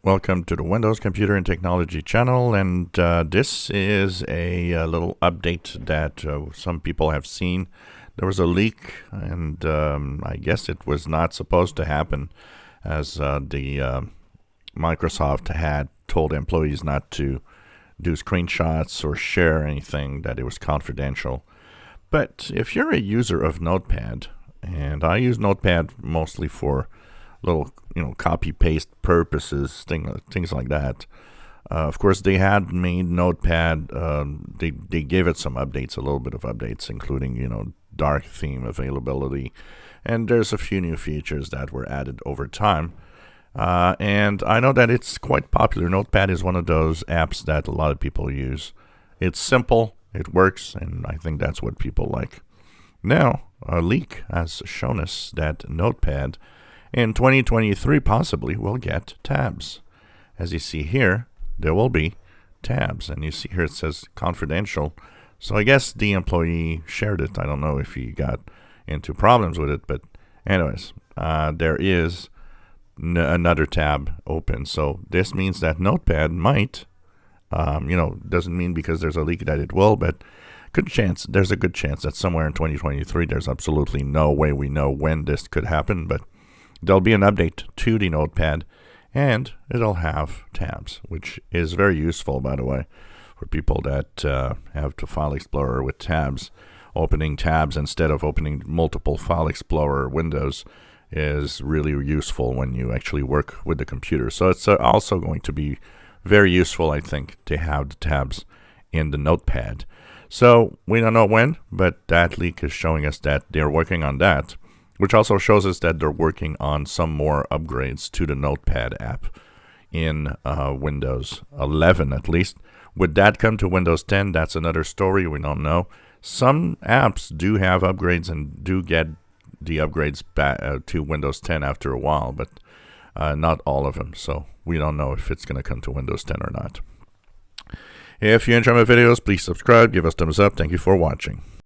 Welcome to the Windows Computer and Technology channel, and this is a little update that some people have seen. There was a leak, and I guess it was not supposed to happen, as the Microsoft had told employees not to do screenshots or share anything, that it was confidential. But if you're a user of Notepad, and I use Notepad mostly for little, copy paste purposes, things like that. Of course, they had made Notepad. They gave it some updates, a little bit of updates, including dark theme availability, and there's a few new features that were added over time. And I know that it's quite popular. Notepad is one of those apps that a lot of people use. It's simple, it works, and I think that's what people like. Now, a leak has shown us that Notepad in 2023 possibly will get tabs. As you see here, there will be tabs, and you see here it says confidential. So I guess the employee shared it. I don't know if he got into problems with it, but anyways, there is another tab open. So this means that Notepad might, doesn't mean because there's a leak that it will, but there's a good chance that somewhere in 2023, there's absolutely no way we know when this could happen, but there'll be an update to the Notepad, and it'll have tabs, which is very useful, by the way, for people that have the File Explorer with tabs. Opening tabs instead of opening multiple File Explorer windows is really useful when you actually work with the computer. So it's also going to be very useful, I think, to have the tabs in the Notepad. So we don't know when, but that leak is showing us that they're working on that, which also shows us that they're working on some more upgrades to the Notepad app in Windows 11 at least. Would that come to Windows 10? That's another story. We don't know. Some apps do have upgrades and do get the upgrades back to Windows 10 after a while, but not all of them. So we don't know if it's going to come to Windows 10 or not. If you enjoy my videos, please subscribe, give us thumbs up. Thank you for watching.